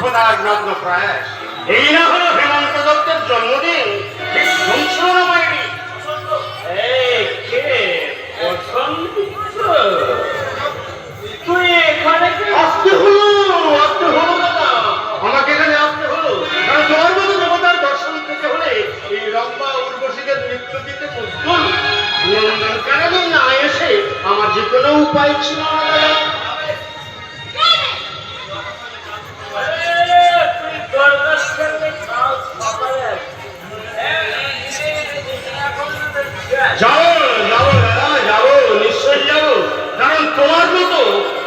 খোদার নগ্ন প্রয়াস। এই না হলো হেমন্ত দত্তের জন্মদিন। তুই এখানে আসতে হলো দাদা, আমাকে এখানে আসতে হলো কারণ তোমার মতো দেবতার দর্শন পেতে হলে এই রম্ভা উর্বশীদের নৃত্য দিতে প্রস্তুত নন্দন কাননে না এসে আমার যে কোনো উপায় ছিল না দাদা। যাবো যাবো দাদা, যাবো, নিশ্চয়ই যাবো। কারণ তোমার মতো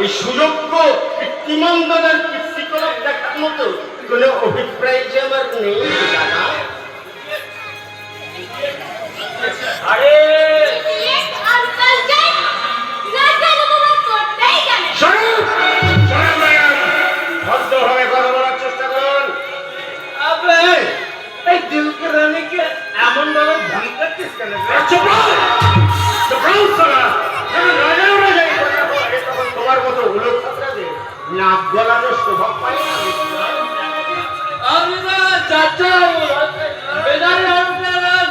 এই সুযোগ্য কৃত্রিমান দাদার কৃত্রিকলাপ দেখার মতো কোনো অভিপ্রায় যে আমার নেই দাদা। আরে ভদ্রভাবে কথা বলার চেষ্টা করুন। এই দিলকে রানীকে এমন ভাবে ধ্যান করছিস কেন? তোমার মতো উলট ছাত্রাদের নাক গলানো স্বভাব পাই না। আমি না চাচা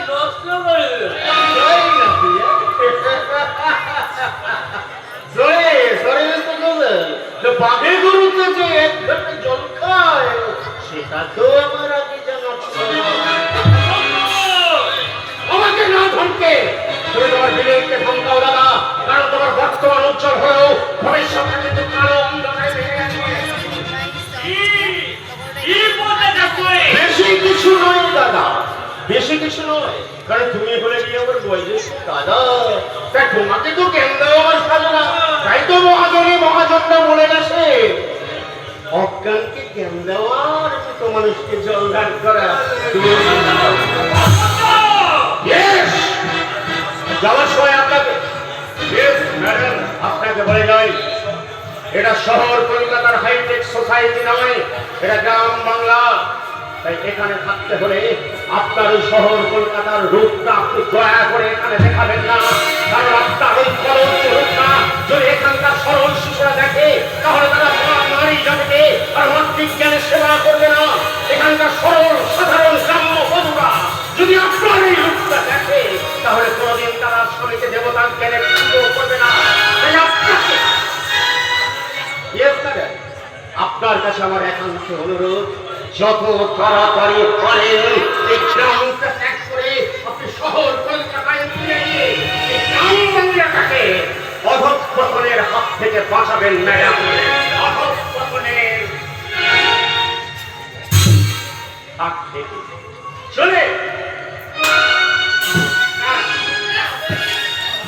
নষ্ট করে বাঘে গরুতে যে এক ঘন্টা জল খায় সেটা তো আমার আগে জানা ছিল। আমাকে না ধমকে তুমি তোমার বিবেককে ধমকাও দাদা, কারণ তোমার বর্তমান উজ্জ্বল হয়েও ভবিষ্যৎটা কিন্তু কালো অন্ধকারে ভেঙে আসবে। বেশি কিছু নয় দাদা, বেশি কিছু নয়, কারণ তুমি বলে গিয়ে আমার বয়োজ্যেষ্ঠ দাদা, তাই তোমাকে তো কেন্দ্র আমার সাজে না, তাই তো মহাজনটা বলে গেছে অজ্ঞানকে জ্ঞান দেওয়ার মতো মানুষকে জলদান করা। যাওয়ার সময় আপনাকে বলে যাই, এটা শহর কলকাতার হাইটেক সোসাইটি নয়, এটা গ্রাম বাংলা। তাই এখানে থাকতে হলে আপনার ওই শহর কলকাতার রূপটা আপনি দয়া করে এখানে দেখাবেন না, কারণ আপনার ওই সরল রূপটা যদি এখানকার সরল শিশুরা দেখে তাহলে তারা নারী জাতিকে আর মাতৃজ্ঞানের সেবা করবে না। এখানকার সরল সাধারণ গ্রাম্য বধূরা যদি আপনার এই রূপটা দেখে তাহলে কোনোদিন তারা স্বামীকে দেবতার জ্ঞানে পুজো করবে না। তাই আপনাকে আপনার কাছে আমার একান্ত অনুরোধ, যত তাড়াতাড়ি পারেন এই গ্রামটা ত্যাগ করে আপনি শহর কলকাতায় ফিরে গিয়ে এই গ্রাম বাংলাটাকে অধঃপতনের হাত থেকে বাঁচাবেন ম্যাডাম। অধঃপতনের হাত থেকে চলে